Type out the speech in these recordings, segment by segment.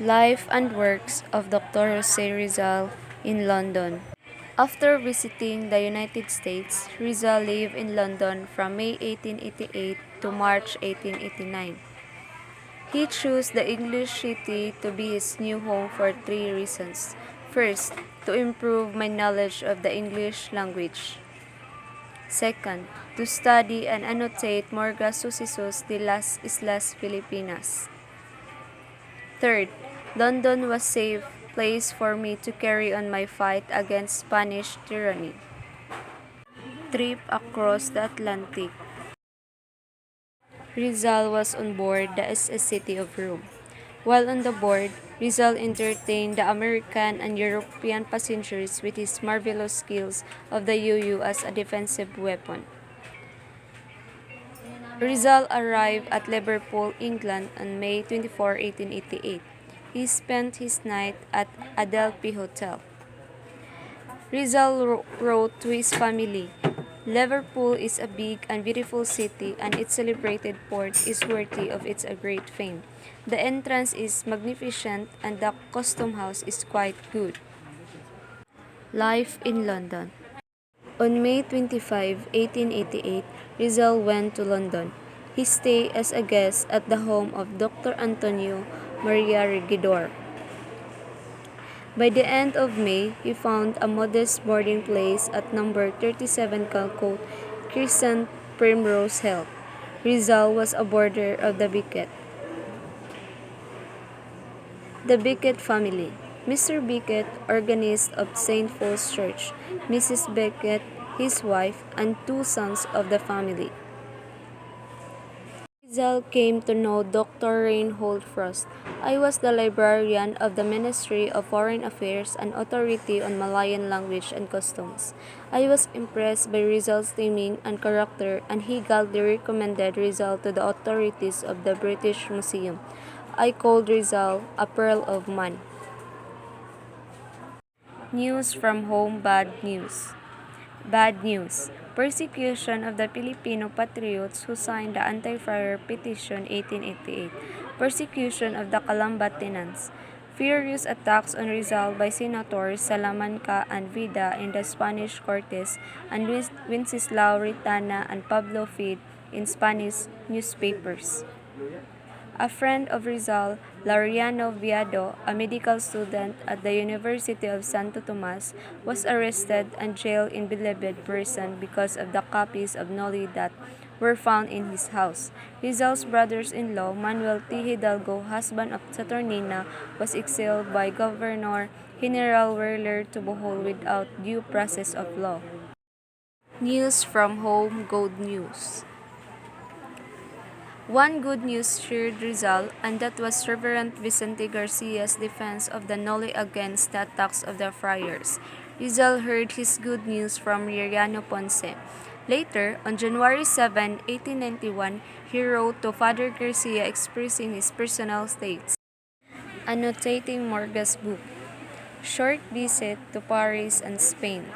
Life and Works of Dr. Jose Rizal in London. After visiting the United States, Rizal lived in London from May 1888 to March 1889. He chose the English city to be his new home for three reasons. First, to improve my knowledge of the English language. Second, to study and annotate more sucesos de las Islas Filipinas. Third, London was a safe place for me to carry on my fight against Spanish tyranny. Trip across the Atlantic. Rizal was on board the SS City of Rome. While on the board, Rizal entertained the American and European passengers with his marvelous skills of the UU as a defensive weapon. Rizal arrived at Liverpool, England on May 24, 1888. He spent his night at Adelphi Hotel. Rizal wrote to his family, "Liverpool is a big and beautiful city, and its celebrated port is worthy of its great fame. The entrance is magnificent, and the custom house is quite good." Life in London. On May 25, 1888, Rizal went to London. He stayed as a guest at the home of Dr. Antonio Maria Regidor. By the end of May, he found a modest boarding place at number 37 Calcott Crescent, Primrose Hill. Rizal was a boarder of the Beckett. The Beckett family. Mr. Beckett, organist of St. Paul's Church, Mrs. Beckett, his wife, and two sons of the family. Rizal came to know Dr. Reinhold Frost. "I was the librarian of the Ministry of Foreign Affairs and authority on Malayan language and customs. I was impressed by Rizal's timing and character, and he gladly recommended Rizal to the authorities of the British Museum. I called Rizal a pearl of man." News from home. Bad news. Bad news. Persecution of the Filipino patriots who signed the Anti-Friar Petition 1888. Persecution of the Calamba tenants. Furious attacks on Rizal by Senators Salamanca and Vida in the Spanish Cortes, and Wenceslao Ritana and Pablo Fid in Spanish newspapers. A friend of Rizal, Laureano Viado, a medical student at the University of Santo Tomas, was arrested and jailed in Bilibid prison because of the copies of Noli that were found in his house. Rizal's brothers-in-law, Manuel T. Hidalgo, husband of Saturnina, was exiled by Governor General Weyler to Bohol without due process of law. News from home. Good news. One good news cheered Rizal, and that was Reverend Vicente Garcia's defense of the Noli against the attacks of the friars. Rizal heard his good news from Liriano Ponce. Later, on January 7, 1891, he wrote to Father Garcia expressing his personal states. Annotating Morga's book. Short visit to Paris and Spain.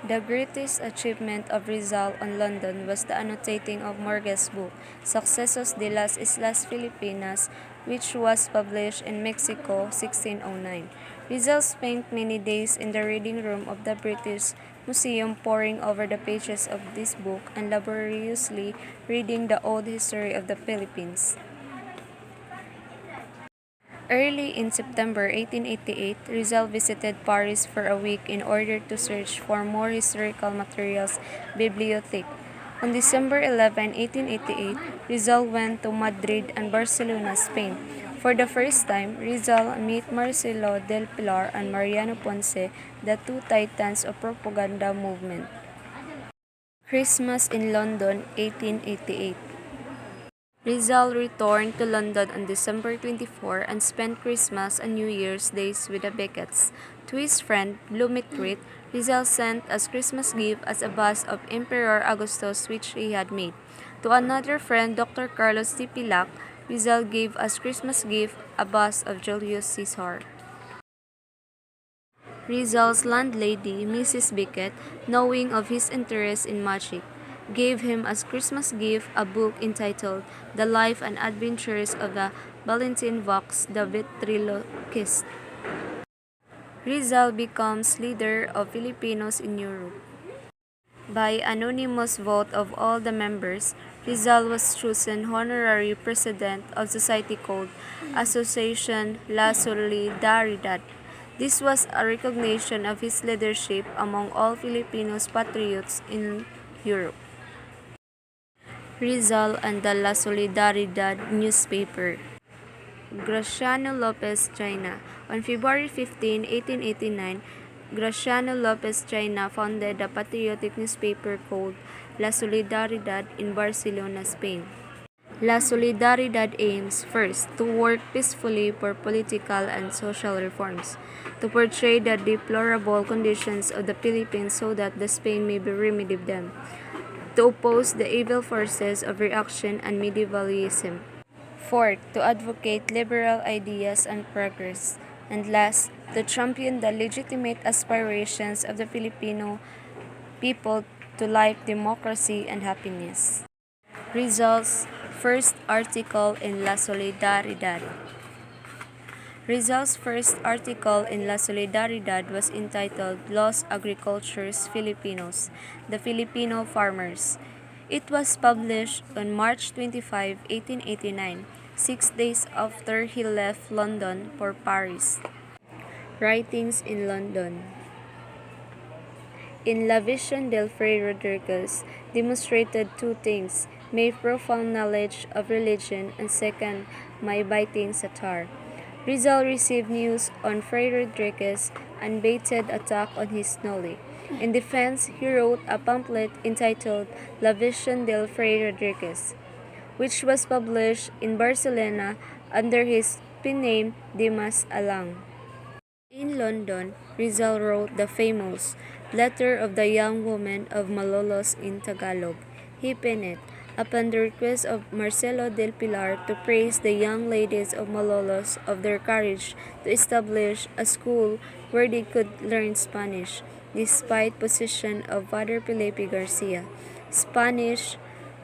The greatest achievement of Rizal on London was the annotating of Morga's book, Sucesos de las Islas Filipinas, which was published in Mexico 1609. Rizal spent many days in the reading room of the British Museum poring over the pages of this book and laboriously reading the old history of the Philippines. Early in September 1888, Rizal visited Paris for a week in order to search for more historical materials bibliothèque. On December 11, 1888, Rizal went to Madrid and Barcelona, Spain. For the first time, Rizal met Marcelo del Pilar and Mariano Ponce, the two titans of propaganda movement. Christmas in London, 1888. Rizal returned to London on December 24 and spent Christmas and New Year's days with the Becketts. To his friend, Bloomingtreet, Rizal sent as Christmas gift as a bust of Emperor Augustus which he had made. To another friend, Dr. Carlos T. Pilac, Rizal gave as Christmas gift a bust of Julius Caesar. Rizal's landlady, Mrs. Beckett, knowing of his interest in magic, gave him as Christmas gift a book entitled The Life and Adventures of the Valentin Vox, the ventriloquist. Rizal becomes leader of Filipinos in Europe. By anonymous vote of all the members, Rizal was chosen honorary president of society called Asociación La Solidaridad. This was a recognition of his leadership among all Filipinos patriots in Europe. Rizal and the La Solidaridad newspaper. Graciano Lopez, China. On February 15, 1889, Graciano Lopez China founded a patriotic newspaper called La Solidaridad in Barcelona, Spain. La Solidaridad aims, first, to work peacefully for political and social reforms, to portray the deplorable conditions of the Philippines so that the Spain may be remedied them, to oppose the evil forces of reaction and medievalism. Fourth, to advocate liberal ideas and progress. And last, to champion the legitimate aspirations of the Filipino people to life, democracy, and happiness. Rizal's first article in La Solidaridad. Rizal's first article in La Solidaridad was entitled Los Agricultores Filipinos, the Filipino Farmers. It was published on March 25, 1889, 6 days after he left London for Paris. Writings in London. In La Vision del Fray Rodriguez demonstrated two things, my profound knowledge of religion and second, my biting satire. Rizal received news on Fray Rodriguez and baited attack on his knowledge. In defense, he wrote a pamphlet entitled La Vision del Fray Rodriguez, which was published in Barcelona under his pen name Dimas Alang. In London, Rizal wrote the famous Letter of the Young Woman of Malolos in Tagalog. He penned it, upon the request of Marcelo del Pilar, to praise the young ladies of Malolos of their courage to establish a school where they could learn Spanish, despite position of Father Felipe Garcia, Spanish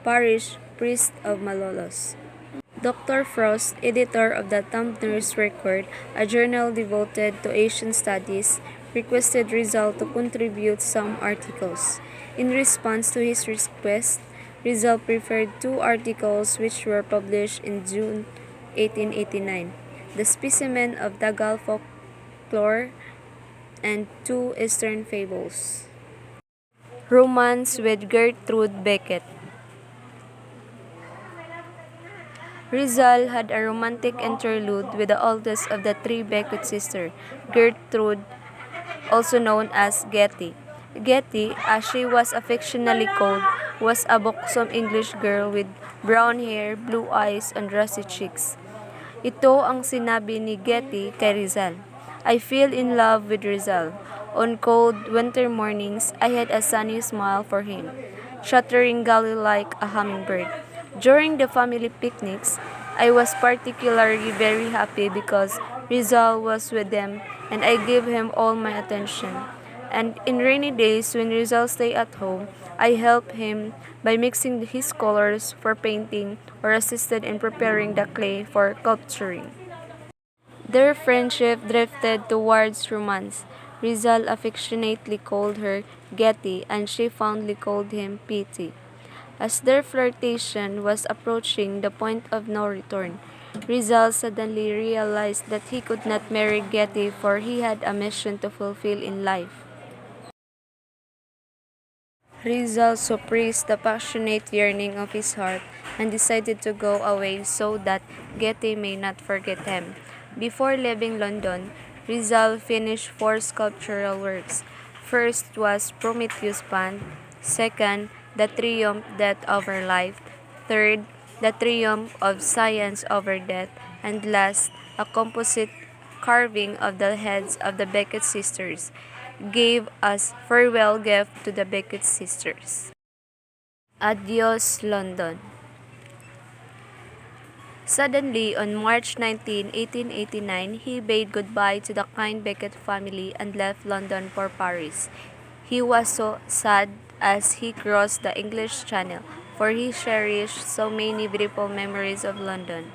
parish priest of Malolos. Dr. Frost, editor of the Thumbner's Record, a journal devoted to Asian studies, requested Rizal to contribute some articles. In response to his request, Rizal preferred two articles which were published in June 1889, The Specimen of Tagal Folklore and Two Eastern Fables. Romance with Gertrude Beckett. Rizal had a romantic interlude with the oldest of the three Beckett sisters, Gertrude, also known as Getty. Getty, as she was affectionately called, was a buxom English girl with brown hair, blue eyes, and rosy cheeks. Ito ang sinabi ni Getty kay Rizal. I feel in love with Rizal. On cold winter mornings, I had a sunny smile for him, chattering gaily like a hummingbird. During the family picnics, I was particularly very happy because Rizal was with them and I gave him all my attention. And in rainy days when Rizal stayed at home, I helped him by mixing his colors for painting or assisted in preparing the clay for sculpturing. Their friendship drifted towards romance. Rizal affectionately called her Getty and she fondly called him Petey. As their flirtation was approaching the point of no return, Rizal suddenly realized that he could not marry Getty for he had a mission to fulfill in life. Rizal suppressed the passionate yearning of his heart and decided to go away so that Getty may not forget him. Before leaving London, Rizal finished 4 sculptural works. First was Prometheus Pond, second, The Triumph Death over Life, third, The Triumph of Science over Death, and last, a composite carving of the heads of the Beckett sisters, gave as farewell gift to the Beckett sisters. Adios, London. Suddenly, on March 19, 1889, he bade goodbye to the kind Beckett family and left London for Paris. He was so sad as he crossed the English Channel, for he cherished so many beautiful memories of London.